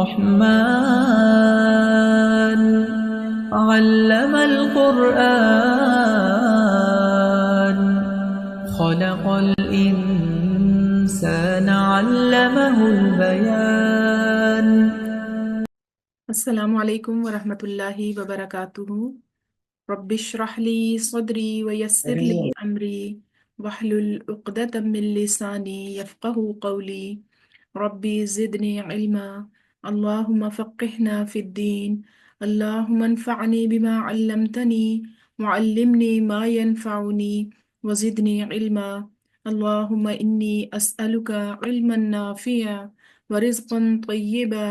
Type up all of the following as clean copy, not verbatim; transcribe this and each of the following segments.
الرحمن علم القرآن خلق الإنسان علمه البيان. السلام علیکم ورحمۃ اللہ وبرکاتہ. رب اشرح لی صدری ویسر لی امری واحلل عقدۃ من لسانی یفقهوا قولی. ربی زدنی علما اللہم فقہنا فی الدین اللہم انفعنی بما علمتنی وعلمنی ما ینفعنی وزدنی علما. اللہم انی اسألک علما نافعا ورزقا طیبا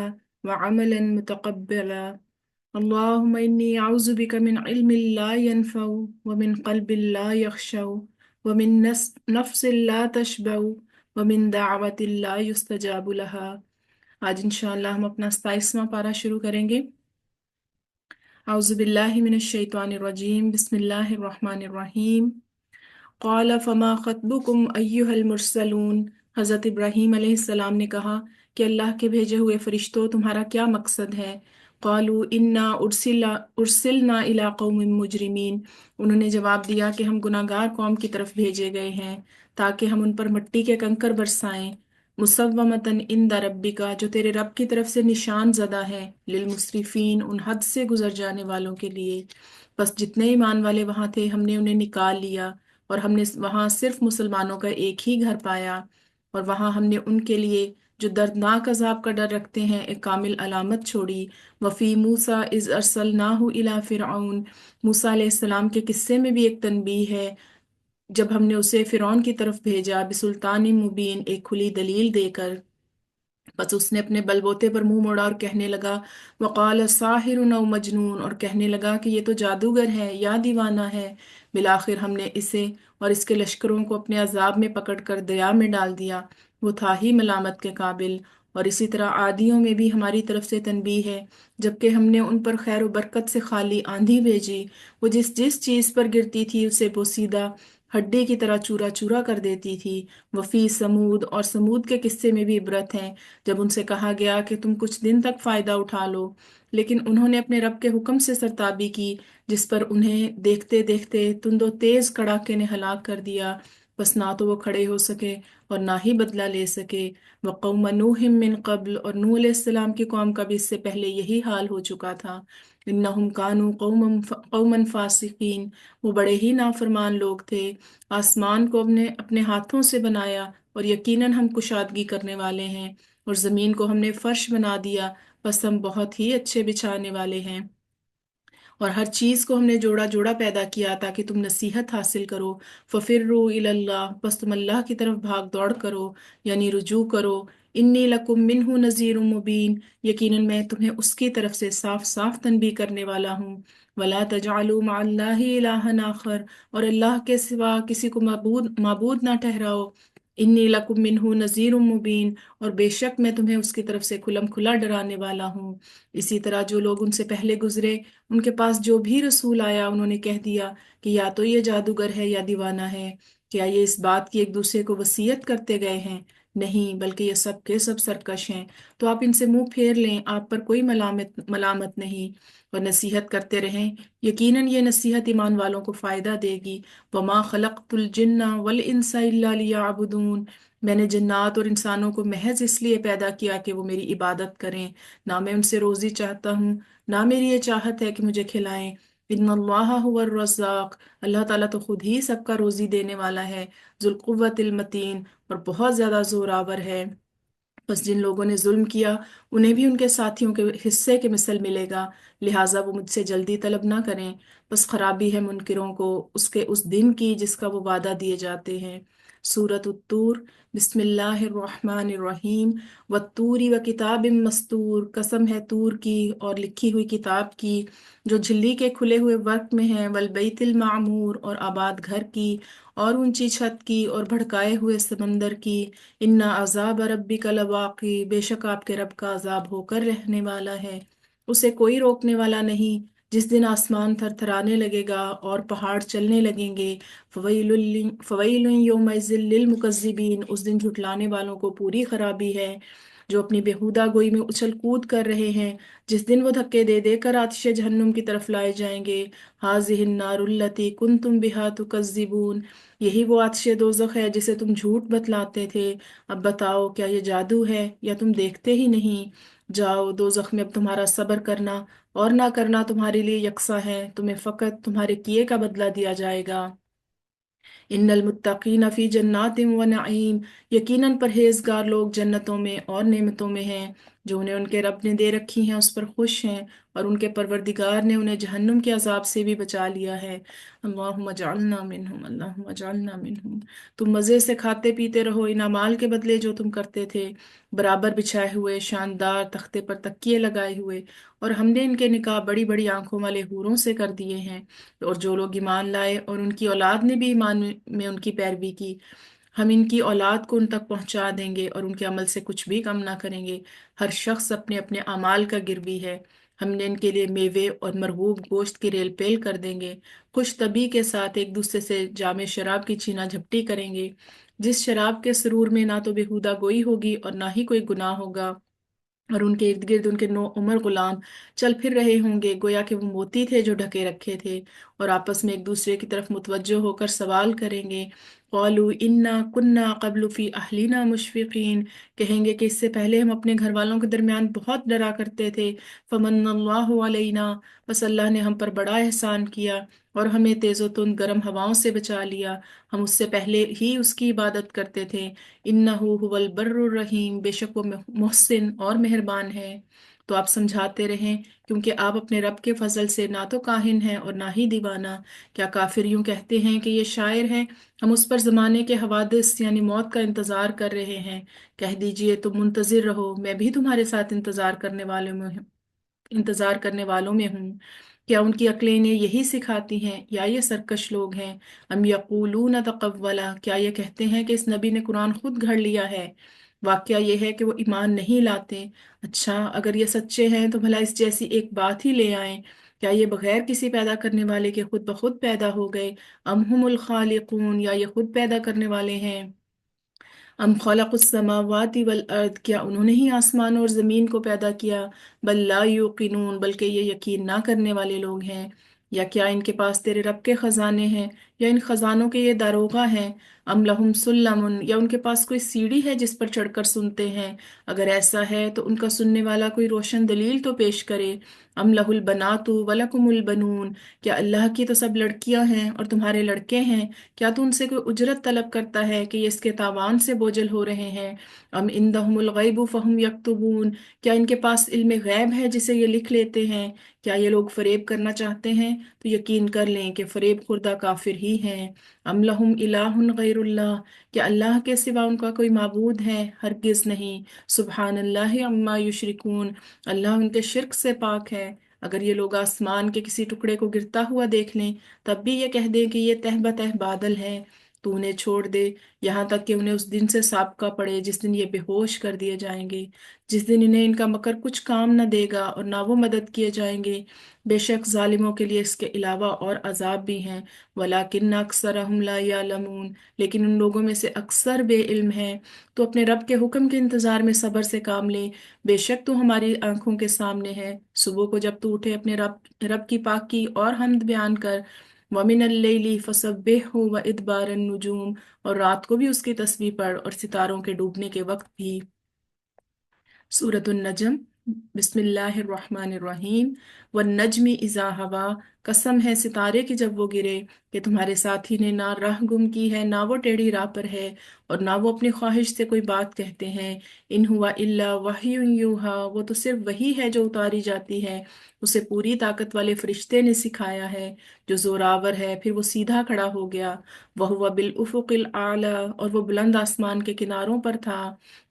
وعملا متقبلا. اللهم إني أعوذ بك من علم لا ينفع ومن قلب لا يخشع ومن نفس لا تشبع ومن دعوة لا يستجاب لها. آج انشاءاللہ ہم اپنا 27واں پارہ شروع کریں گے. اعوذ باللہ من الشیطان الرجیم بسم اللہ الرحمن الرحیم. قال فما خطبكم أيها المرسلون. حضرت ابراہیم علیہ السلام نے کہا کہ اللہ کے بھیجے ہوئے فرشتوں تمہارا کیا مقصد ہے؟ قالوا انا ارسلنا الى قوم مجرمین. انہوں نے جواب دیا کہ ہم گناہگار قوم کی طرف بھیجے گئے ہیں تاکہ ہم ان پر مٹی کے کنکر برسائیں. مسومتن عند ربک، جو تیرے رب کی طرف سے نشان زدہ ہے، للمسرفین، ان حد سے گزر جانے والوں کے لیے. بس جتنے ایمان والے وہاں تھے ہم نے انہیں نکال لیا اور ہم نے وہاں صرف مسلمانوں کا ایک ہی گھر پایا، اور وہاں ہم نے ان کے لیے جو دردناک عذاب کا ڈر رکھتے ہیں ایک کامل علامت چھوڑی. وفی موسیٰ اذ ارسلناہ الی فرعون. موسیٰ علیہ السلام کے قصے میں بھی ایک تنبیہ ہے جب ہم نے اسے فرعون کی طرف بھیجا بسلطان مبین، ایک کھلی دلیل دے کر. بس اس نے اپنے بل بوتے پر منہ موڑا اور کہنے لگا وقال ساحر او مجنون، اور کہنے لگا کہ یہ تو جادوگر ہے یا دیوانہ ہے. بالآخر ہم نے اسے اور اس کے لشکروں کو اپنے عذاب میں پکڑ کر دریا میں ڈال دیا. وہ تھا ہی ملامت کے قابل. اور اسی طرح عادیوں میں بھی ہماری طرف سے تنبیہ ہے، جبکہ ہم نے ان پر خیر و برکت سے خالی آندھی بھیجی، وہ جس جس چیز پر گرتی تھی اسے بوسیدہ ہڈی کی طرح چورا چورا کر دیتی تھی. وفی سمود، اور سمود کے قصے میں بھی عبرت ہے جب ان سے کہا گیا کہ تم کچھ دن تک فائدہ اٹھا لو، لیکن انہوں نے اپنے رب کے حکم سے سرتابی کی جس پر انہیں دیکھتے دیکھتے تند و تیز کڑاکے نے ہلاک کر دیا. بس نہ تو وہ کھڑے ہو سکے اور نہ ہی بدلہ لے سکے. وقوم نوح من قبل، اور نوح علیہ السلام کی قوم کا بھی اس سے پہلے یہی حال ہو چکا تھا. انہم کانوا قوما فاسقین، وہ بڑے ہی نافرمان لوگ تھے. آسمان کو اپنے ہاتھوں سے بنایا اور یقیناً ہم کشادگی کرنے والے ہیں، اور زمین کو ہم نے فرش بنا دیا، بس ہم بہت ہی اچھے بچھانے والے ہیں. اور ہر چیز کو ہم نے جوڑا جوڑا پیدا کیا تاکہ تم نصیحت حاصل کرو. ففروا الی اللہ، بس تم اللہ کی طرف بھاگ دوڑ کرو، یعنی رجوع کرو. انی لکم منہ نذیر مبین، یقیناً میں تمہیں اس کی طرف سے صاف صاف تنبیہ کرنے والا ہوں. ولا تجعلوا مع اللہ الہا آخر، اور اللہ کے سوا کسی کو معبود نہ ٹھہراؤ. انی لکم منہ نذیر مبین، اور بے شک میں تمہیں اس کی طرف سے کھلم کھلا ڈرانے والا ہوں. اسی طرح جو لوگ ان سے پہلے گزرے، ان کے پاس جو بھی رسول آیا انہوں نے کہہ دیا کہ یا تو یہ جادوگر ہے یا دیوانہ ہے. کیا یہ اس بات کی ایک دوسرے کو وصیت کرتے گئے ہیں؟ نہیں، بلکہ یہ سب کے سب سرکش ہیں. تو آپ ان سے منہ پھیر لیں، آپ پر کوئی ملامت نہیں، اور نصیحت کرتے رہیں. یقیناً یہ نصیحت ایمان والوں کو فائدہ دے گی. وما خلقت الجن والانس الا لیعبدون، میں نے جنات اور انسانوں کو محض اس لیے پیدا کیا کہ وہ میری عبادت کریں. نہ میں ان سے روزی چاہتا ہوں، نہ میری یہ چاہت ہے کہ مجھے کھلائیں. ان اللہ هو الرزاق، اللہ تعالیٰ تو خود ہی سب کا روزی دینے والا ہے. ذو القوت المتین، اور بہت زیادہ زوراور ہے. بس جن لوگوں نے ظلم کیا انہیں بھی ان کے ساتھیوں کے حصے کے مثل ملے گا، لہٰذا وہ مجھ سے جلدی طلب نہ کریں. بس خرابی ہے منکروں کو اس دن کی جس کا وہ وعدہ دیے جاتے ہیں. سورۃ الطور، بسم اللہ الرحمن الرحیم. والطور وکتاب مستور، قسم ہے طور کی اور لکھی ہوئی کتاب کی جو جھلی کے کھلے ہوئے ورق میں ہے. والبیت المعمور، اور آباد گھر کی اور اونچی چھت کی اور بھڑکائے ہوئے سمندر کی. ان عذاب ربک لواقع، بے شک آپ کے رب کا عذاب ہو کر رہنے والا ہے، اسے کوئی روکنے والا نہیں. جس دن آسمان تھر تھرانے لگے گا اور پہاڑ چلنے لگیں گے. فویل یومئذ للمکذبین، اس دن جھٹلانے والوں کو پوری خرابی ہے. جو اپنی بیہودہ گوئی میں اچھل کود کر رہے ہیں، جس دن وہ دھکے دے دے کر آتش جہنم کی طرف لائے جائیں گے۔ ہاذہ النار التی کنتم بہا تکذبون، یہی وہ آتش دوزخ ہے جسے تم جھوٹ بتلاتے تھے۔ اب بتاؤ کیا یہ جادو ہے یا تم دیکھتے ہی نہیں؟ جاؤ دوزخ میں اب تمہارا صبر کرنا اور نہ کرنا تمہارے لیے یکساں ہے، تمہیں فقط تمہارے کیے کا بدلہ دیا جائے گا۔ ان المتقین فی جنات و نعیم، یقیناً پرہیزگار لوگ جنتوں میں اور نعمتوں میں ہیں، جو انہیں ان کے رب نے دے رکھی ہیں اس پر خوش ہیں، اور ان کے پروردگار نے انہیں جہنم کے عذاب سے بھی بچا لیا ہے۔ اللہم اجعلنا منہم، اللہم اجعلنا منہم۔ تم مزے سے کھاتے پیتے رہو ان اعمال کے بدلے جو تم کرتے تھے، برابر بچھائے ہوئے شاندار تختے پر تکیے لگائے ہوئے، اور ہم نے ان کے نکاح بڑی بڑی آنکھوں والے حوروں سے کر دیے ہیں۔ اور جو لوگ ایمان لائے اور ان کی اولاد نے بھی ایمان میں ان کی پیروی کی، ہم ان کی اولاد کو ان تک پہنچا دیں گے اور ان کے عمل سے کچھ بھی کم نہ کریں گے۔ ہر شخص اپنے اپنے اعمال کا گروی ہے۔ ہم نے ان کے لیے میوے اور مرغوب گوشت کی ریل پیل کر دیں گے، خوش طبی کے ساتھ ایک دوسرے سے جام شراب کی چھینا جھپٹی کریں گے، جس شراب کے سرور میں نہ تو بیہودہ گوئی ہوگی اور نہ ہی کوئی گناہ ہوگا، اور ان کے ارد گرد ان کے 9 عمر غلام چل پھر رہے ہوں گے گویا کہ وہ موتی تھے جو ڈھکے رکھے تھے، اور آپس میں ایک دوسرے کی طرف متوجہ ہو کر سوال کریں گے۔ قالوا انا كنا قبل فی اہلنا مشفقین، کہیں گے کہ اس سے پہلے ہم اپنے گھر والوں کے درمیان بہت ڈرا کرتے تھے۔ فمن اللہ علینا، بس اللہ نے ہم پر بڑا احسان کیا اور ہمیں تیز و تند گرم ہواؤں سے بچا لیا، ہم اس سے پہلے ہی اس کی عبادت کرتے تھے۔ انہ هو البر الرحیم، بے شک وہ محسن اور مہربان ہے۔ تو آپ سمجھاتے رہیں، کیونکہ آپ اپنے رب کے فضل سے نہ تو کاہن ہیں اور نہ ہی دیوانہ۔ کیا کافر یوں کہتے ہیں کہ یہ شاعر ہے، ہم اس پر زمانے کے حوادث یعنی موت کا انتظار کر رہے ہیں؟ کہہ دیجئے تم منتظر رہو، میں بھی تمہارے ساتھ انتظار کرنے والوں میں ہوں۔ کیا ان کی عقلیں انہیں یہی سکھاتی ہیں یا یہ سرکش لوگ ہیں؟ ام یقولون تقولا، کیا یہ کہتے ہیں کہ اس نبی نے قرآن خود گھڑ لیا ہے؟ واقعہ یہ ہے کہ وہ ایمان نہیں لاتے۔ اچھا اگر یہ سچے ہیں تو بھلا اس جیسی ایک بات ہی لے آئیں۔ کیا یہ بغیر کسی پیدا کرنے والے کے خود بخود پیدا ہو گئے؟ ام ہم الخالقون، یا یہ خود پیدا کرنے والے ہیں؟ ام خلق السماوات والارض، کیا انہوں نے ہی آسمان اور زمین کو پیدا کیا؟ بل لا یوقنون، بلکہ یہ یقین نہ کرنے والے لوگ ہیں۔ یا کیا ان کے پاس تیرے رب کے خزانے ہیں، یا ان خزانوں کے یہ داروغہ ہیں؟ ام لہم سلم، یا ان کے پاس کوئی سیڑھی ہے جس پر چڑھ کر سنتے ہیں؟ اگر ایسا ہے تو ان کا سننے والا کوئی روشن دلیل تو پیش کرے۔ ام لہ البنات ولکم البنون، کیا اللہ کی تو سب لڑکیاں ہیں اور تمہارے لڑکے ہیں؟ کیا تو ان سے کوئی اجرت طلب کرتا ہے کہ یہ اس کے تاوان سے بوجھل ہو رہے ہیں؟ ام عندہم الغیب فہم یکتبون، کیا ان کے پاس علم غیب ہے جسے یہ لکھ لیتے ہیں؟ کیا یہ لوگ فریب کرنا چاہتے ہیں تو یقین کر لیں کہ فریب خوردہ کافر ہی ہیں۔ ام لہم الہ غیر اللہ، کیا اللہ کے سوا ان کا کوئی معبود ہے؟ ہرگز نہیں۔ سبحان اللہ عما یشرکون، اللہ ان کے شرک سے پاک ہے۔ اگر یہ لوگ آسمان کے کسی ٹکڑے کو گرتا ہوا دیکھ لیں تب بھی یہ کہہ دیں کہ یہ تہ بتہ بادل ہے، تو انہیں چھوڑ دے یہاں تک کہ انہیں اس دن سے سابقہ پڑے جس دن یہ بے ہوش کر دیے جائیں گے، جس دن انہیں ان کا مکر کچھ کام نہ دے گا اور نہ وہ مدد کیے جائیں گے۔ بے شک ظالموں کے لیے اس کے علاوہ اور عذاب بھی ہیں۔ وَلَٰكِنَّ أَكْثَرَهُمْ لَا يَعْلَمُونَ، لیکن ان لوگوں میں سے اکثر بے علم ہیں۔ تو اپنے رب کے حکم کے انتظار میں صبر سے کام لے، بے شک تو ہماری آنکھوں کے سامنے ہے۔ صبح کو جب تو اٹھے اپنے رب کی پاکی اور حمد بیان کر، وَمِنَ اللَّيْلِ فَسَبِّحْهُ وَإِدْبَارَ النُّجُومِ، اور رات کو بھی اس کی تسبیح پڑھ اور ستاروں کے ڈوبنے کے وقت بھی۔ سورۃ النجم، بسم اللہ الرحمن الرحیم۔ والنجم اذا ہوا، قسم ہے ستارے کی جب وہ گرے، کہ تمہارے ساتھی نے نہ راہ گم کی ہے نہ وہ ٹیڑھی راہ پر ہے، اور نہ وہ اپنی خواہش سے کوئی بات کہتے ہیں۔ ان ہوا الا وحی یوحا، وہ تو صرف وہی ہے جو اتاری جاتی ہے، اسے پوری طاقت والے فرشتے نے سکھایا ہے جو زوراور ہے۔ پھر وہ سیدھا کھڑا ہو گیا۔ وہو بالافق الاعلی، اور وہ بلند آسمان کے کناروں پر تھا۔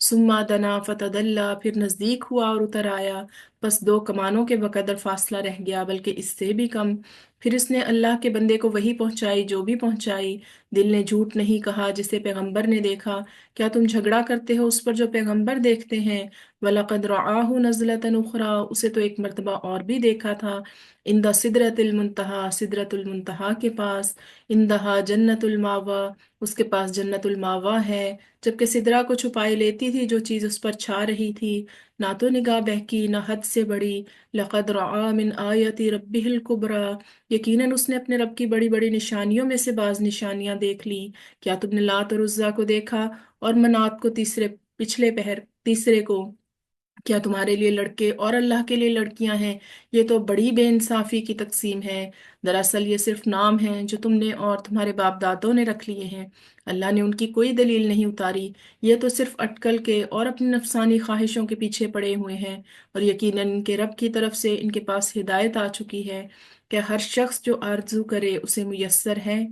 ثم دنا فتدلی، پھر نزدیک ہوا اور اتر آیا، بس 2 کمانوں کے بقدر فاصلہ رہ گیا، بلکہ اس سے بھی کم۔ پھر اس نے اللہ کے بندے کو وہی پہنچائی جو بھی پہنچائی، دل نے جھوٹ نہیں کہا جسے پیغمبر نے دیکھا، کیا تم جھگڑا کرتے ہو اس پر جو پیغمبر دیکھتے ہیں؟ وَلَقَدْ رَآهُ نَزْلَةً أُخْرَىٰ، اسے تو ایک مرتبہ اور بھی دیکھا تھا، عند سدرۃ المنتہا، سدرۃ المنتہا کے پاس، عندہا جنت الماوا، اس کے پاس جنت الماوا ہے، جبکہ سدرا کو چھپائے لیتی تھی جو چیز اس پر چھا رہی تھی، نہ تو نگاہ بہکی نہ حد سے بڑی، لقد رعا من آیت ربہ الکبریٰ، یقیناً اس نے اپنے رب کی بڑی بڑی نشانیوں میں سے بعض نشانیاں دیکھ لی۔ کیا تم نے لات اور عزا کو دیکھا اور منات کو پچھلے پہر تیسرے کو؟ کیا تمہارے لیے لڑکے اور اللہ کے لیے لڑکیاں ہیں؟ یہ تو بڑی بے انصافی کی تقسیم ہے۔ دراصل یہ صرف نام ہیں جو تم نے اور تمہارے باپ دادوں نے رکھ لیے ہیں، اللہ نے ان کی کوئی دلیل نہیں اتاری، یہ تو صرف اٹکل کے اور اپنی نفسانی خواہشوں کے پیچھے پڑے ہوئے ہیں، اور یقیناً ان کے رب کی طرف سے ان کے پاس ہدایت آ چکی ہے کہ ہر شخص جو آرزو کرے اسے میسر ہے۔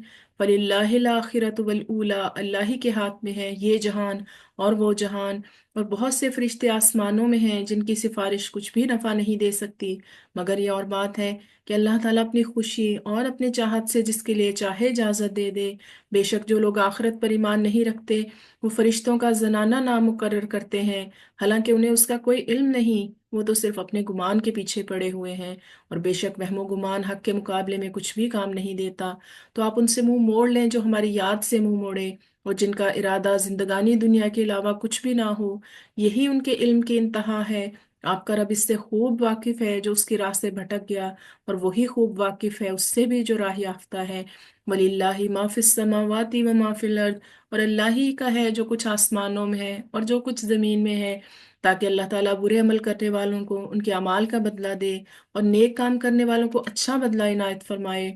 فَلِلَّهِ الْآخِرَةُ وَالْأُولَىٰ، اللہ ہی کے ہاتھ میں ہے یہ جہان اور وہ جہان، اور بہت سے فرشتے آسمانوں میں ہیں جن کی سفارش کچھ بھی نفع نہیں دے سکتی، مگر یہ اور بات ہے کہ اللہ تعالیٰ اپنی خوشی اور اپنی چاہت سے جس کے لیے چاہے اجازت دے دے۔ بے شک جو لوگ آخرت پر ایمان نہیں رکھتے وہ فرشتوں کا زنانہ نام مقرر کرتے ہیں، حالانکہ انہیں اس کا کوئی علم نہیں، وہ تو صرف اپنے گمان کے پیچھے پڑے ہوئے ہیں، اور بے شک وہم و گمان حق کے مقابلے میں کچھ بھی کام نہیں دیتا۔ تو آپ ان سے منہ موڑ لیں جو ہماری یاد سے منہ موڑے، اور جن کا ارادہ زندگانی دنیا کے علاوہ کچھ بھی نہ ہو، یہی ان کے علم کی انتہا ہے۔ آپ کا رب اس سے خوب واقف ہے جو اس کی راہ سے بھٹک گیا، اور وہی خوب واقف ہے اس سے بھی جو راہ یافتہ ہے۔ وَلِلَّهِ مَا فِي السَّمَاوَاتِ وَمَا فِي الْأَرْضِ، اور اللہ ہی کا ہے جو کچھ آسمانوں میں ہے اور جو کچھ زمین میں ہے، تاکہ اللہ تعالیٰ برے عمل کرنے والوں کو ان کے اعمال کا بدلہ دے اور نیک کام کرنے والوں کو اچھا بدلہ عنایت فرمائے۔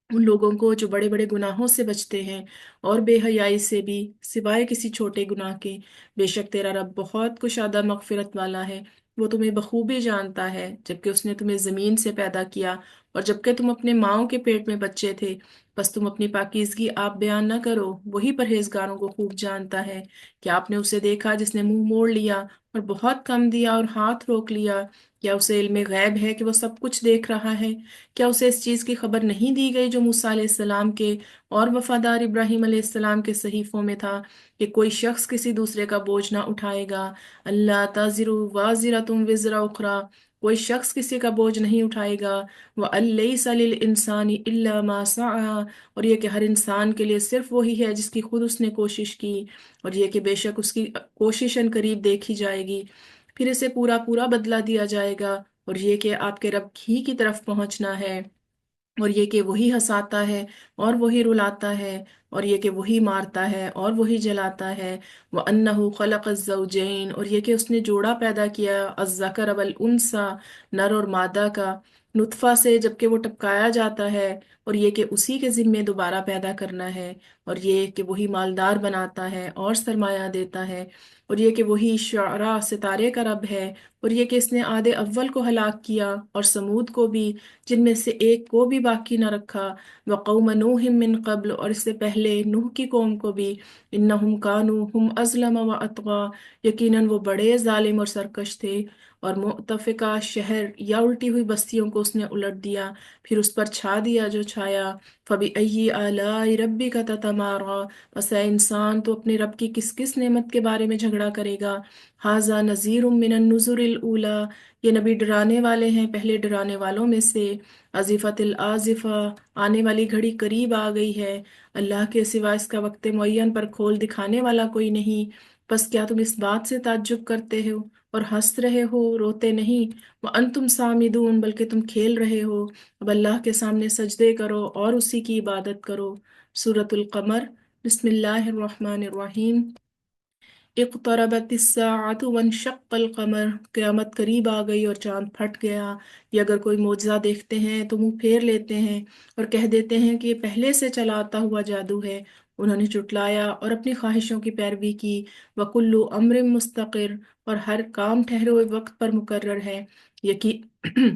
ان لوگوں کو جو بڑے بڑے گناہوں سے بچتے ہیں اور بے حیائی سے بھی، سوائے کسی چھوٹے گناہ کے، بے شک تیرا رب بہت کشادہ مغفرت والا ہے، وہ تمہیں بخوبی جانتا ہے، جبکہ اس نے تمہیں زمین سے پیدا کیا اور جبکہ تم اپنے ماؤں کے پیٹ میں بچے تھے، بس تم اپنی پاکیزگی آپ بیان نہ کرو، وہی پرہیزگاروں کو خوب جانتا ہے۔ کہ آپ نے اسے دیکھا جس نے منہ موڑ لیا اور بہت کم دیا اور ہاتھ روک لیا؟ کیا اسے علم غیب ہے کہ وہ سب کچھ دیکھ رہا ہے؟ کیا اسے اس چیز کی خبر نہیں دی گئی جو موسیٰ علیہ السلام کے اور وفادار ابراہیم علیہ السلام کے صحیفوں میں تھا، کہ کوئی شخص کسی دوسرے کا بوجھ نہ اٹھائے گا، اللہ تزر وازرۃ وزر اخری، کوئی شخص کسی کا بوجھ نہیں اٹھائے گا، وَأَن لَّيْسَ لِلْإِنسَانِ إِلَّا مَا سَعَىٰ، اور یہ کہ ہر انسان کے لیے صرف وہی ہے جس کی خود اس نے کوشش کی، اور یہ کہ بے شک اس کی کوشش ان قریب دیکھی جائے گی، پھر اسے پورا پورا بدلہ دیا جائے گا، اور یہ کہ آپ کے رب ہی کی طرف پہنچنا ہے، اور یہ کہ وہی ہنساتا ہے اور وہی رلاتا ہے، اور یہ کہ وہی مارتا ہے اور وہی جلاتا ہے، وَأَنَّهُ خَلَقَ الزَّوْجَيْنِ، اور یہ کہ اس نے جوڑا پیدا کیا، الذَّكَرَ وَالْأُنثىٰ، نر اور مادہ کا، نطفہ سے جبکہ وہ ٹپکایا جاتا ہے، اور یہ کہ اسی کے ذمے دوبارہ پیدا کرنا ہے، اور یہ کہ وہی مالدار بناتا ہے اور سرمایہ دیتا ہے، اور یہ کہ وہی شعراء ستارے کا رب ہے، اور یہ کہ اس نے عاد اول کو ہلاک کیا اور سمود کو بھی، جن میں سے ایک کو بھی باقی نہ رکھا، وقوم نوح من قبل، اور اس سے پہلے نوح کی قوم کو بھی، انہم کانوا ہم ازلم و اطغی، یقیناً وہ بڑے ظالم اور سرکش تھے، اور مؤتفقہ شہر یا الٹی ہوئی بستیوں کو اس نے الٹ دیا، پھر اس پر چھا دیا جو چھایا، فبأي آلاء ربك تتمارى، پس اے انسان تو اپنے رب کی کس کس نعمت کے بارے میں جھگڑا کرے گا؟ ھذا نذیر من النذر الاولی، یہ نبی ڈرانے والے ہیں پہلے ڈرانے والوں میں سے، ازفت الازفہ، آنے والی گھڑی قریب آ گئی ہے، اللہ کے سوا اس کا وقت معین پر کھول دکھانے والا کوئی نہیں، بس کیا تم اس بات سے تعجب کرتے ہو اور ہنس رہے ہو، روتے نہیں، وانتم سامدون، بلکہ تم کھیل رہے ہو، اب اللہ کے سامنے سجدے کرو اور اسی کی عبادت کرو۔ سورۃ القمر، بسم اللہ الرحمن الرحیم۔ اقتربت الساعۃ وانشق القمر، قیامت قریب آ گئی اور چاند پھٹ گیا، یہ اگر کوئی معجزہ دیکھتے ہیں تو منہ پھیر لیتے ہیں اور کہہ دیتے ہیں کہ یہ پہلے سے چلا آتا ہوا جادو ہے، انہوں نے جھٹلایا اور اپنی خواہشوں کی پیروی کی، وکل امر مستقر، اور ہر کام ٹھہرے ہوئے وقت پر مقرر ہے، یقین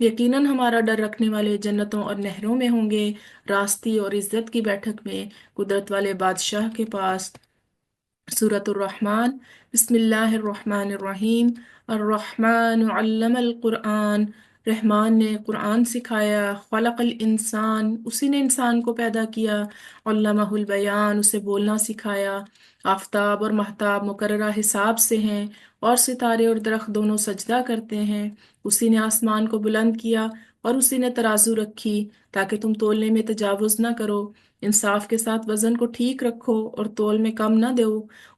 یقیناً ہمارا ڈر رکھنے والے جنتوں اور نہروں میں ہوں گے، راستی اور عزت کی بیٹھک میں، قدرت والے بادشاہ کے پاس۔ سورۃ الرحمن۔ بسم اللہ الرحمن الرحیم۔ الرحمن علم القرآن، رحمان نے قرآن سکھایا، خلق الانسان، اسی نے انسان کو پیدا کیا، علمہ البیان، اسے بولنا سکھایا۔ آفتاب اور مہتاب مقررہ حساب سے ہیں، اور ستارے اور درخت دونوں سجدہ کرتے ہیں۔ اسی نے آسمان کو بلند کیا، اور اسی نے ترازو رکھی تاکہ تم تولنے میں تجاوز نہ کرو، انصاف کے ساتھ وزن کو ٹھیک رکھو اور تول میں کم نہ دو۔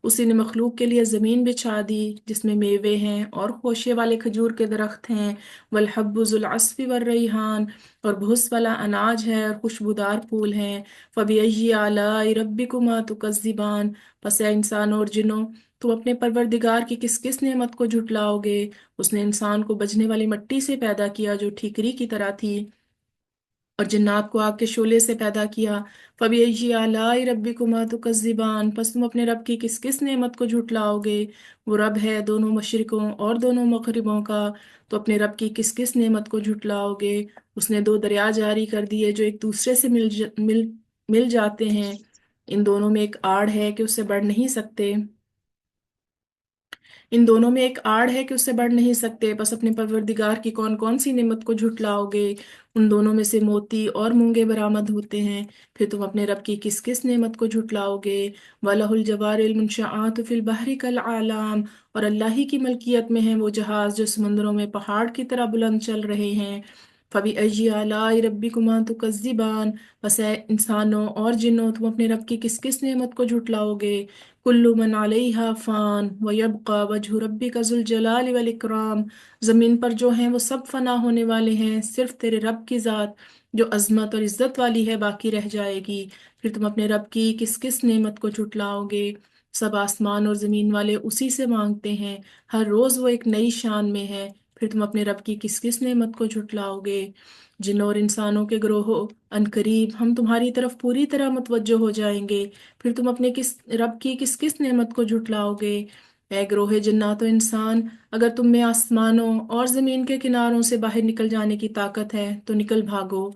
اسی نے مخلوق کے لیے زمین بچھا دی جس میں میوے ہیں اور خوشے والے کھجور کے درخت ہیں، والحب ذو العصف والریحان، اور بھس والا اناج ہے اور خوشبودار پھول ہیں۔ فبأي آلاء ربكما تكذبان، پس اے انسان اور جنوں، تم اپنے پروردگار کی کس کس نعمت کو جھٹلاؤ گے؟ اس نے انسان کو بجنے والی مٹی سے پیدا کیا جو ٹھیکری کی طرح تھی، اور جنات کو آگ کے شعلے سے پیدا کیا۔ فَبِأَيِّ آلَاءِ رَبِّكُمَا تُكَذِّبَانِ، پس تم اپنے رب کی کس کس نعمت کو جھٹلاؤ گے؟ وہ رب ہے دونوں مشرقوں اور دونوں مغربوں کا، تو اپنے رب کی کس کس نعمت کو جھٹلاؤ گے؟ اس نے دو دریا جاری کر دیے جو ایک دوسرے سے مل جاتے ہیں، ان دونوں میں ایک آڑ ہے کہ اس سے بڑھ نہیں سکتے، ان دونوں میں ایک آڑ ہے کہ اس سے بڑھ نہیں سکتے، بس اپنے پروردگار کی کون کون سی نعمت کو جھٹلاؤ گے؟ ان دونوں میں سے موتی اور مونگے برآمد ہوتے ہیں، پھر تم اپنے رب کی کس کس نعمت کو جھٹلاؤ گے؟ وَلَهُ الْجَوَارِ الْمُنشَآتُ فِي الْبَحْرِ كَالْأَعْلَامِ، اور اللہ ہی کی ملکیت میں ہیں وہ جہاز جو سمندروں میں پہاڑ کی طرح بلند چل رہے ہیں۔ فَبِأَيِّ آلَاءِ رَبِّكُمَا تُكَذِّبَانِ، بس اے انسانوں اور جنوں، تم اپنے رب کی کس کس نعمت کو جھٹلاؤ گے؟ کل من علیہا فان ویبقى وجہ ربک ذو الجلال والاکرام، زمین پر جو ہیں وہ سب فنا ہونے والے ہیں، صرف تیرے رب کی ذات جو عظمت اور عزت والی ہے باقی رہ جائے گی۔ پھر تم اپنے رب کی کس کس نعمت کو جھٹلاؤ گے؟ سب آسمان اور زمین والے اسی سے مانگتے ہیں، ہر روز وہ ایک نئی شان میں ہے۔ پھر تم اپنے رب کی کس کس نعمت کو جھٹلاؤ گے؟ جنوں اور انسانوں کے گروہوں، عنقریب ہم تمہاری طرف پوری طرح متوجہ ہو جائیں گے، پھر تم اپنے رب کی کس کس نعمت کو جھٹلاؤ گے؟ اے گروہ جنات و انسان، اگر تم میں آسمانوں اور زمین کے کناروں سے باہر نکل جانے کی طاقت ہے تو نکل بھاگو،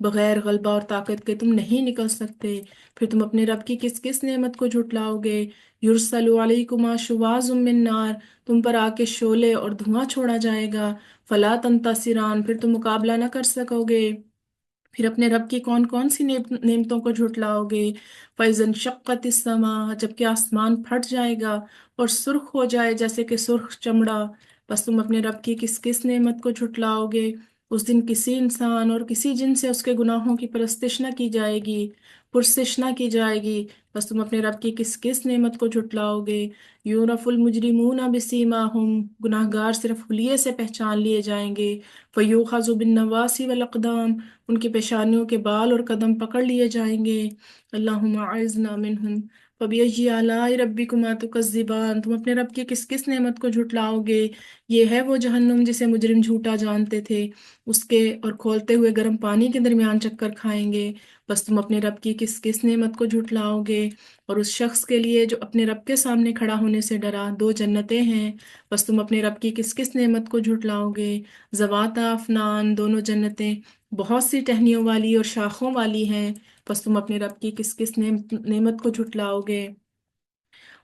بغیر غلبہ اور طاقت کے تم نہیں نکل سکتے۔ پھر تم اپنے رب کی کس کس نعمت کو جھٹلاؤ گے؟ یرسل علیکما شواظ من نار، تم پر آ کے شعلے اور دھواں چھوڑا جائے گا، فلا تنتصران، پھر تم مقابلہ نہ کر سکو گے۔ پھر اپنے رب کی کون کون سی نعمتوں کو جھٹلاؤ گے؟ فَإِذَا انشَقَّتِ السَّمَاءُ، جبکہ آسمان پھٹ جائے گا اور سرخ ہو جائے جیسے کہ سرخ چمڑا، بس تم اپنے رب کی کس کس نعمت کو جھٹلاؤ گے؟ اس دن کسی انسان اور کسی جن سے اس کے گناہوں کی پرستش نہ کی جائے گی، پرسش نہ کی جائے گی، بس تم اپنے رب کی کس کس نعمت کو جھٹلاؤ گے؟ یورف المجرمون بسیماہم، گناہ گار صرف حلیے سے پہچان لیے جائیں گے، فیوخذ بالنواصی والاقدام، ان کی پیشانیوں کے بال اور قدم پکڑ لیے جائیں گے۔ اللہم اعذنا منہم۔ فبأي آلاء ربکما تکذبان، تم اپنے رب کی کس کس نعمت کو جھٹلاؤ گے؟ یہ ہے وہ جہنم جسے مجرم جھوٹا جانتے تھے، اس کے اور کھولتے ہوئے گرم پانی کے درمیان چکر کھائیں گے، بس تم اپنے رب کی کس کس نعمت کو جھٹلاؤ گے؟ اور اس شخص کے لیے جو اپنے رب کے سامنے کھڑا ہونے سے ڈرا، دو جنتیں ہیں، بس تم اپنے رب کی کس کس نعمت کو جھٹلاؤ گے؟ ذواتا افنان، دونوں جنتیں بہت سی ٹہنیوں والی اور شاخوں والی ہیں، بس تم اپنے رب کی کس کس نعمت کو جھٹلاؤ گے؟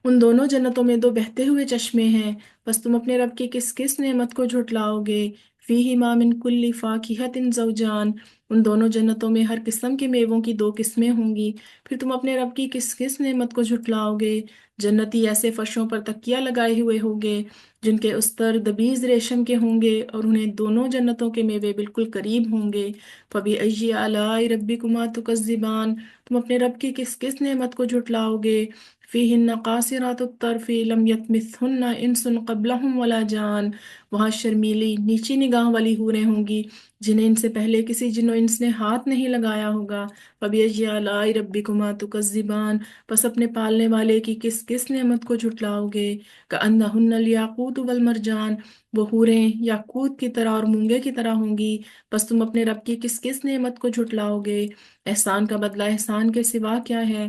ان دونوں جنتوں میں دو بہتے ہوئے چشمے ہیں، بس تم اپنے رب کی کس کس نعمت کو جھٹلاؤ گے؟ فیہما من کل فاکہۃ زوجان، ان دونوں جنتوں میں ہر قسم کے میووں کی دو قسمیں ہوں گی، پھر تم اپنے رب کی کس کس نعمت کو جھٹلاؤ گے؟ جنتی ایسے فرشوں پر تکیہ لگائے ہوئے ہوں گے جن کے استر دبیز ریشم کے ہوں گے، اور انہیں دونوں جنتوں کے میوے بالکل قریب ہوں گے۔ فبأي آلاء ربکما تکذبان، تم اپنے رب کی کس کس نعمت کو جھٹلاؤ گے؟ فیہن قاصرات الطرف لم یطمثہن انس قبلہم ولا جان، وہاں شرمیلی نیچی نگاہ والی حوریں ہوں گی جنہیں ان سے پہلے کسی جن و انس نے ہاتھ نہیں لگایا ہوگا۔ فبأي آلاء ربکما تکذبان، پس اپنے پالنے والے کی کس کس نعمت کو جھٹلاؤ گے؟ کأنہن الیاقوت والمرجان، وہ حوریں یاقوت کی طرح اور مونگے کی طرح ہوں گی، بس تم اپنے رب کی کس کس نعمت کو جھٹلاؤ گے؟ احسان کا بدلہ احسان کے سوا کیا ہے؟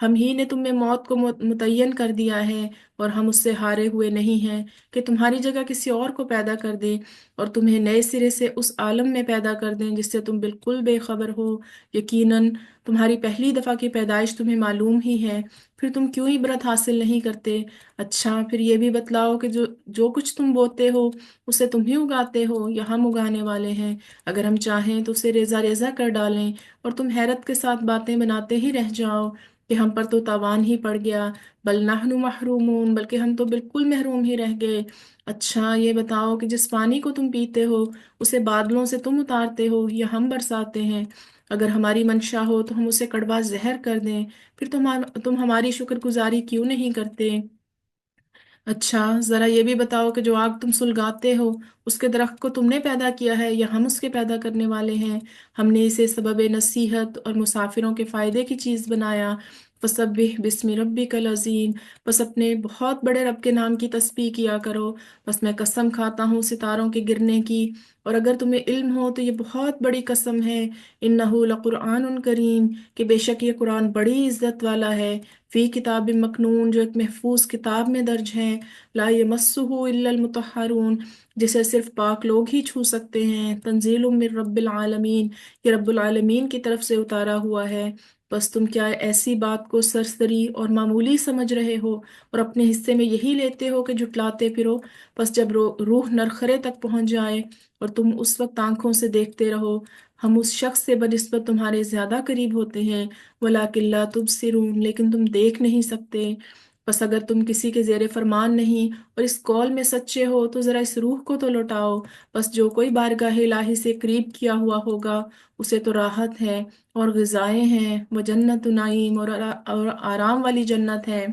ہم ہی نے تم میں موت کو متعین کر دیا ہے، اور ہم اس سے ہارے ہوئے نہیں ہیں کہ تمہاری جگہ کسی اور کو پیدا کر دیں اور تمہیں نئے سرے سے اس عالم میں پیدا کر دیں جس سے تم بالکل بے خبر ہو۔ یقیناً تمہاری پہلی دفعہ کی پیدائش تمہیں معلوم ہی ہے، پھر تم کیوں عبرت حاصل نہیں کرتے؟ اچھا پھر یہ بھی بتلاؤ کہ جو جو کچھ تم بوتے ہو اسے تم ہی اگاتے ہو یا ہم اگانے والے ہیں؟ اگر ہم چاہیں تو اسے ریزہ ریزہ کر ڈالیں اور تم حیرت کے ساتھ باتیں بناتے ہی رہ جاؤ کہ ہم پر تو تاوان ہی پڑ گیا، بل نحن محرومون، بلکہ ہم تو بالکل محروم ہی رہ گئے۔ اچھا یہ بتاؤ کہ جس پانی کو تم پیتے ہو اسے بادلوں سے تم اتارتے ہو یا ہم برساتے ہیں؟ اگر ہماری منشا ہو تو ہم اسے کڑوا زہر کر دیں، پھر تم ہماری شکر گزاری کیوں نہیں کرتے؟ اچھا ذرا یہ بھی بتاؤ کہ جو آگ تم سلگاتے ہو اس کے درخت کو تم نے پیدا کیا ہے یا ہم اس کے پیدا کرنے والے ہیں؟ ہم نے اسے سبب نصیحت اور مسافروں کے فائدے کی چیز بنایا۔ فسبح بسم ربک العظیم، بس اپنے بہت بڑے رب کے نام کی تسبیح کیا کرو۔ بس میں قسم کھاتا ہوں ستاروں کے گرنے کی، اور اگر تمہیں علم ہو تو یہ بہت بڑی قسم ہے، انہ لقرآن کریم، کہ بے شک یہ قرآن بڑی عزت والا ہے، فی کتاب مکنون، جو ایک محفوظ کتاب میں درج ہے، لا یمسہ الا المطہرون، جسے صرف پاک لوگ ہی چھو سکتے ہیں، تنزیل من رب العالمین، یہ رب العالمین کی طرف سے اتارا ہوا ہے۔ بس تم کیا ایسی بات کو سرسری اور معمولی سمجھ رہے ہو اور اپنے حصے میں یہی لیتے ہو کہ جھٹلاتے پھرو؟ بس جب روح نرخرے تک پہنچ جائے اور تم اس وقت آنکھوں سے دیکھتے رہو، ہم اس شخص سے بنسبت تمہارے زیادہ قریب ہوتے ہیں، ولیکن لا تبصرون، لیکن تم دیکھ نہیں سکتے۔ بس اگر تم کسی کے زیر فرمان نہیں اور اس قول میں سچے ہو تو ذرا اس روح کو تو لوٹاؤ۔ بس جو کوئی بارگاہ الہی سے قریب کیا ہوا ہوگا اسے تو راحت ہے اور غذائیں ہیں، وہ جنت نعیم، اور آرام والی جنت ہے۔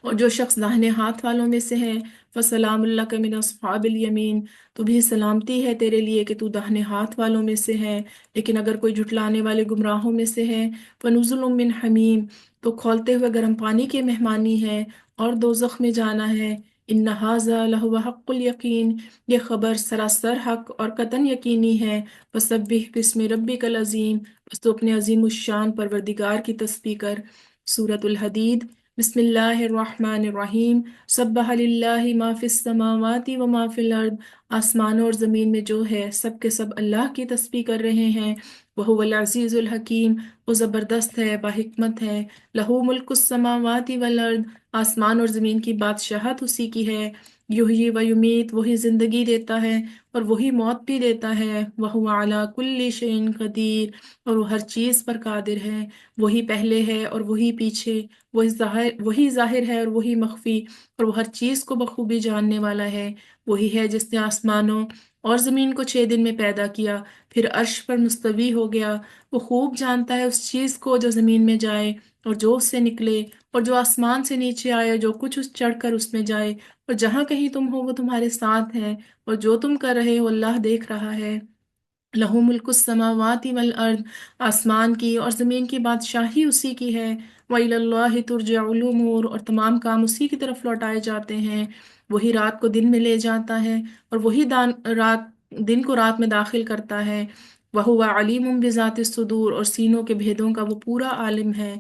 اور جو شخص داہنے ہاتھ والوں میں سے ہے، فسلام اللہ کا من اصحاب الیمین، تو بھی سلامتی ہے تیرے لیے کہ تو داہنے ہاتھ والوں میں سے ہے۔ لیکن اگر کوئی جھٹلانے والے گمراہوں میں سے ہے، فنزل من حمیم، تو کھولتے ہوئے گرم پانی کی مہمانی ہے اور دوزخ میں جانا ہے۔ ان ھذا لہو حق الیقین، یہ خبر سراسر حق اور قطعاً یقینی ہے۔ فسبح بسم ربک العظیم، بس تو اپنے عظیم الشان پروردگار کی تسبیح کر۔ سورۃ الحدید، بسم اللہ الرحمن الرحیم، سبح للہ ما فی السماوات و ما فی الارض، آسمانوں اور زمین میں جو ہے سب کے سب اللہ کی تسبیح کر رہے ہیں۔ وہو العزیز الحکیم، وہ زبردست ہے، باحکمت ہے۔ لہو ملک السماوات والارض، آسمان اور زمین کی بادشاہت اسی کی ہے۔ یحیی و یمیت، وہی زندگی دیتا ہے اور وہی موت بھی دیتا ہے۔ وہو علی کل شیء قدیر، اور وہ ہر چیز پر قادر ہے۔ وہی پہلے ہے اور وہی پیچھے، وہی ظاہر ہے اور وہی مخفی، اور وہ ہر چیز کو بخوبی جاننے والا ہے۔ وہی ہے جس نے آسمانوں اور زمین کو 6 دن میں پیدا کیا، پھر عرش پر مستوی ہو گیا۔ وہ خوب جانتا ہے اس چیز کو جو زمین میں جائے اور جو اس سے نکلے، اور جو آسمان سے نیچے آئے، جو کچھ اس چڑھ کر اس میں جائے، اور جہاں کہیں تم ہو وہ تمہارے ساتھ ہے، اور جو تم کر رہے ہو اللہ دیکھ رہا ہے۔ لہو ملک السماوات والارض، آسمان کی اور زمین کی بادشاہی اسی کی ہے۔ وَإِلَى اللَّهِ تُرْجَعُ الْأُمُورُ، اور تمام کام اسی کی طرف لوٹائے جاتے ہیں۔ وہی رات کو دن میں لے جاتا ہے اور وہی دن کو رات میں داخل کرتا ہے۔ وَهُوَ عَلِيمٌ بِذَاتِ الصُّدُورِ، اور سینوں کے بھیدوں کا وہ پورا عالم ہے۔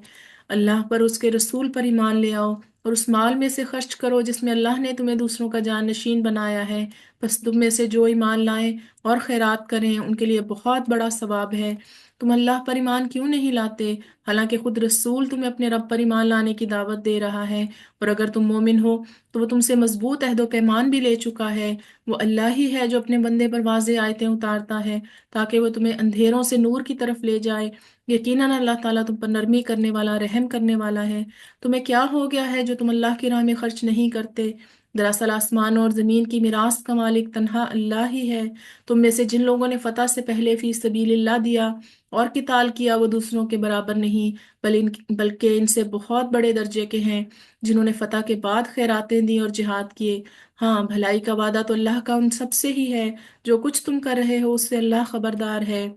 اللہ پر، اس کے رسول پر ایمان لے آؤ اور اس مال میں سے خرچ کرو جس میں اللہ نے تمہیں دوسروں کا جانشین بنایا ہے۔ بس تم میں سے جو ایمان لائیں اور خیرات کریں ان کے لیے بہت بڑا ثواب ہے۔ تم اللہ پر ایمان کیوں نہیں لاتے حالانکہ خود رسول تمہیں اپنے رب پر ایمان لانے کی دعوت دے رہا ہے؟ اور اگر تم مومن ہو تو وہ تم سے مضبوط عہد و پیمان بھی لے چکا ہے۔ وہ اللہ ہی ہے جو اپنے بندے پر واضح آیتیں اتارتا ہے تاکہ وہ تمہیں اندھیروں سے نور کی طرف لے جائے۔ یقیناً اللہ تعالیٰ تم پر نرمی کرنے والا، رحم کرنے والا ہے۔ تمہیں کیا ہو گیا ہے جو تم اللہ کی راہ میں خرچ نہیں کرتے؟ دراصل آسمان اور زمین کی میراث کا مالک تنہا اللہ ہی ہے۔ تم میں سے جن لوگوں نے فتح سے پہلے فی سبیل اللہ دیا اور قتال کیا وہ دوسروں کے برابر نہیں، بلکہ ان سے بہت بڑے درجے کے ہیں جنہوں نے فتح کے بعد خیراتیں دی اور جہاد کیے۔ ہاں، بھلائی کا وعدہ تو اللہ کا ان سب سے ہی ہے۔ جو کچھ تم کر رہے ہو اس سے اللہ خبردار ہے۔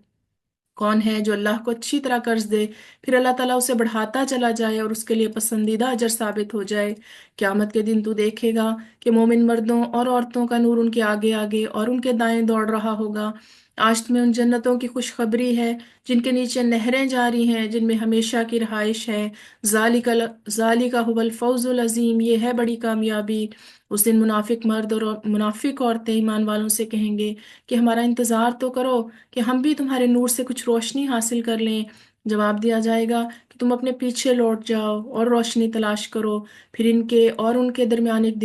کون ہے جو اللہ کو اچھی طرح قرض دے پھر اللہ تعالیٰ اسے بڑھاتا چلا جائے اور اس کے لیے پسندیدہ اجر ثابت ہو جائے؟ قیامت کے دن تو دیکھے گا کہ مومن مردوں اور عورتوں کا نور ان کے آگے آگے اور ان کے دائیں دوڑ رہا ہوگا۔ آج تمہیں ان جنتوں کی خوشخبری ہے جن کے نیچے نہریں جاری ہیں، جن میں ہمیشہ کی رہائش ہے۔ ذالک هو الفوز العظیم، یہ ہے بڑی کامیابی۔ اس دن منافق مرد اور منافق عورتیں ایمان والوں سے کہیں گے کہ ہمارا انتظار تو کرو کہ ہم بھی تمہارے نور سے کچھ روشنی حاصل کر لیں۔ جواب دیا جائے گا کہ تم اپنے پیچھے لوٹ جاؤ اور روشنی تلاش کرو۔ پھر ان کے اور ان کے درمیان ایک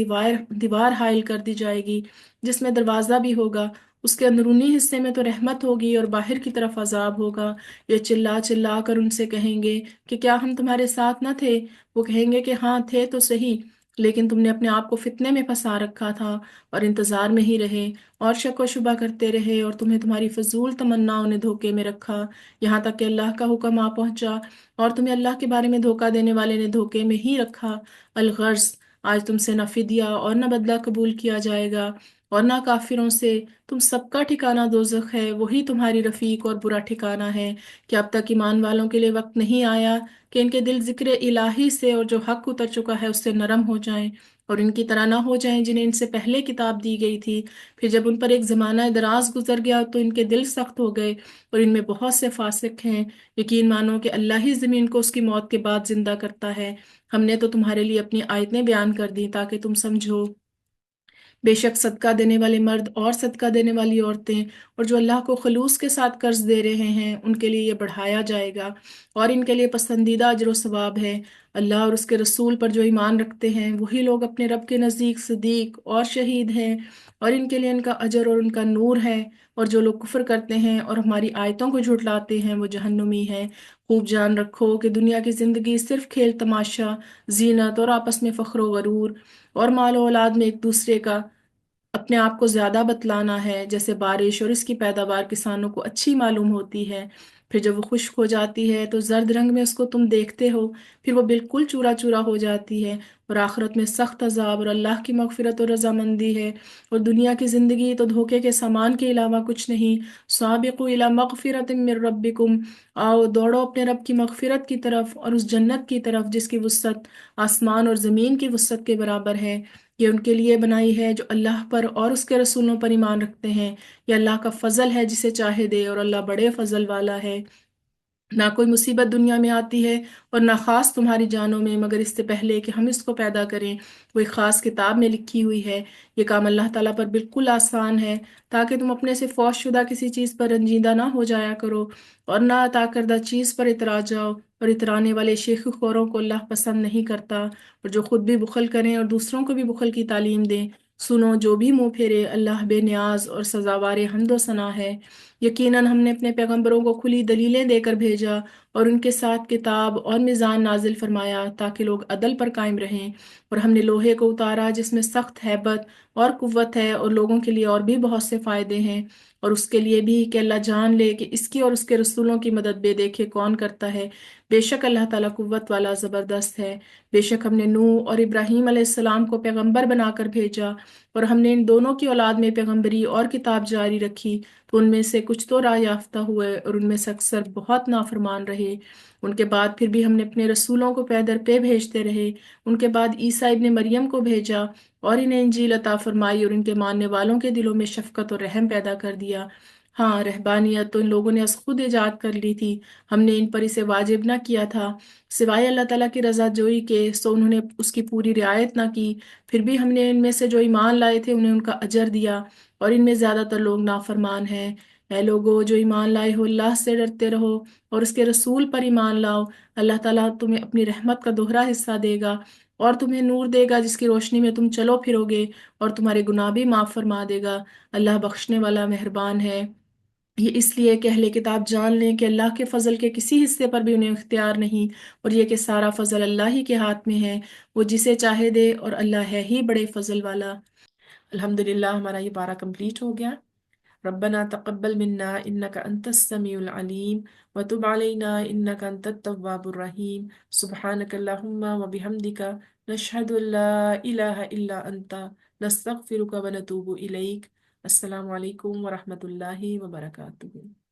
دیوار حائل کر دی جائے گی جس میں دروازہ بھی ہوگا، اس کے اندرونی حصے میں تو رحمت ہوگی اور باہر کی طرف عذاب ہوگا۔ یہ چلا چلا کر ان سے کہیں گے کہ کیا ہم تمہارے ساتھ نہ تھے؟ وہ کہیں گے کہ ہاں تھے تو صحیح، لیکن تم نے اپنے آپ کو فتنے میں پھنسا رکھا تھا اور انتظار میں ہی رہے اور شک و شبہ کرتے رہے، اور تمہیں تمہاری فضول تمناؤں نے دھوکے میں رکھا یہاں تک کہ اللہ کا حکم آ پہنچا اور تمہیں اللہ کے بارے میں دھوکہ دینے والے نے دھوکے میں ہی رکھا۔ الغرض، آج تم سے نہ فدیہ اور نہ بدلہ قبول کیا جائے گا اور نہ کافروں سے۔ تم سب کا ٹھکانہ دوزخ ہے، وہی تمہاری رفیق اور برا ٹھکانہ ہے۔ کہ اب تک ایمان والوں کے لیے وقت نہیں آیا کہ ان کے دل ذکر الہی سے اور جو حق اتر چکا ہے اس سے نرم ہو جائیں اور ان کی طرح نہ ہو جائیں جنہیں ان سے پہلے کتاب دی گئی تھی، پھر جب ان پر ایک زمانہ دراز گزر گیا تو ان کے دل سخت ہو گئے اور ان میں بہت سے فاسق ہیں۔ یقین مانو کہ اللہ ہی زمین کو اس کی موت کے بعد زندہ کرتا ہے۔ ہم نے تو تمہارے لیے اپنی آیتیں بیان کر دی تاکہ تم سمجھو۔ بے شک صدقہ دینے والے مرد اور صدقہ دینے والی عورتیں اور جو اللہ کو خلوص کے ساتھ قرض دے رہے ہیں ان کے لیے یہ بڑھایا جائے گا اور ان کے لیے پسندیدہ اجر و ثواب ہے۔ اللہ اور اس کے رسول پر جو ایمان رکھتے ہیں وہی لوگ اپنے رب کے نزدیک صدیق اور شہید ہیں، اور ان کے لیے ان کا اجر اور ان کا نور ہے۔ اور جو لوگ کفر کرتے ہیں اور ہماری آیتوں کو جھٹلاتے ہیں وہ جہنمی ہیں۔ خوب جان رکھو کہ دنیا کی زندگی صرف کھیل تماشا، زینت اور آپس میں فخر و غرور اور مال و اولاد میں ایک دوسرے کا اپنے آپ کو زیادہ بتلانا ہے۔ جیسے بارش اور اس کی پیداوار کسانوں کو اچھی معلوم ہوتی ہے، پھر جب وہ خشک ہو جاتی ہے تو زرد رنگ میں اس کو تم دیکھتے ہو، پھر وہ بالکل چورا چورا ہو جاتی ہے، اور آخرت میں سخت عذاب اور اللہ کی مغفرت اور رضامندی ہے۔ اور دنیا کی زندگی تو دھوکے کے سامان کے علاوہ کچھ نہیں۔ سابقوا الی مغفرت من ربکم، آؤ دوڑو اپنے رب کی مغفرت کی طرف اور اس جنت کی طرف جس کی وسعت آسمان اور زمین کی وسعت کے برابر ہے۔ یہ ان کے لیے بنائی ہے جو اللہ پر اور اس کے رسولوں پر ایمان رکھتے ہیں۔ یہ اللہ کا فضل ہے جسے چاہے دے، اور اللہ بڑے فضل والا ہے۔ نہ کوئی مصیبت دنیا میں آتی ہے اور نہ خاص تمہاری جانوں میں مگر اس سے پہلے کہ ہم اس کو پیدا کریں، وہ ایک خاص کتاب میں لکھی ہوئی ہے۔ یہ کام اللہ تعالیٰ پر بالکل آسان ہے تاکہ تم اپنے سے فوش شدہ کسی چیز پر رنجیدہ نہ ہو جایا کرو اور نہ عطا کردہ چیز پر اترا جاؤ، اور اترانے والے شیخ خوروں کو اللہ پسند نہیں کرتا، اور جو خود بھی بخل کریں اور دوسروں کو بھی بخل کی تعلیم دیں۔ سنو، جو بھی منہ پھیرے اللہ بے نیاز اور سزاوار حمد و ثنا ہے۔ یقیناً ہم نے اپنے پیغمبروں کو کھلی دلیلیں دے کر بھیجا اور ان کے ساتھ کتاب اور میزان نازل فرمایا تاکہ لوگ عدل پر قائم رہیں، اور ہم نے لوہے کو اتارا جس میں سخت ہیبت اور قوت ہے، اور لوگوں کے لیے اور بھی بہت سے فائدے ہیں، اور اس کے لیے بھی کہ اللہ جان لے کہ اس کی اور اس کے رسولوں کی مدد بے دیکھے کون کرتا ہے۔ بے شک اللہ تعالیٰ قوت والا زبردست ہے۔ بے شک ہم نے نوح اور ابراہیم علیہ السلام کو پیغمبر بنا کر بھیجا، اور ہم نے ان دونوں کی اولاد میں پیغمبری اور کتاب جاری رکھی، تو ان میں سے کچھ تو راہ یافتہ ہوئے اور ان میں سے اکثر بہت نافرمان رہے۔ ان کے بعد پھر بھی ہم نے اپنے رسولوں کو پے در پہ بھیجتے رہے۔ ان کے بعد عیسیٰ ابن مریم کو بھیجا اور انہیں انجیل عطا فرمائی اور ان کے ماننے والوں کے دلوں میں شفقت اور رحم پیدا کر دیا۔ ہاں، رہبانیت تو ان لوگوں نے از خود ایجاد کر لی تھی، ہم نے ان پر اسے واجب نہ کیا تھا سوائے اللہ تعالیٰ کی رضا جوئی کے، سو انہوں نے اس کی پوری رعایت نہ کی۔ پھر بھی ہم نے ان میں سے جو ایمان لائے تھے انہیں ان کا اجر دیا، اور ان میں زیادہ تر لوگ نافرمان ہیں۔ اے لوگو جو ایمان لائے ہو، اللہ سے ڈرتے رہو اور اس کے رسول پر ایمان لاؤ۔ اللہ تعالیٰ تمہیں اپنی رحمت کا دوہرا حصہ دے گا اور تمہیں نور دے گا جس کی روشنی میں تم چلو پھرو گے، اور تمہارے گناہ بھی معاف فرما دے گا۔ اللہ بخشنے والا مہربان ہے۔ یہ اس لیے کہ اہل کتاب جان لیں کہ اللہ کے فضل کے کسی حصے پر بھی انہیں اختیار نہیں، اور یہ کہ سارا فضل اللہ ہی کے ہاتھ میں ہے، وہ جسے چاہے دے، اور اللہ ہے ہی بڑے فضل والا۔ الحمدللہ، ہمارا یہ پارہ کمپلیٹ ہو گیا۔ ربنا تقبل منا انك انت السميع العليم وتب علينا انك انت التواب الرحيم سبحانك اللهم وبحمدك نشهد ان لا اله الا انت نستغفرك ونتوب اليك۔ السلام علیکم ورحمۃ اللہ وبرکاتہ۔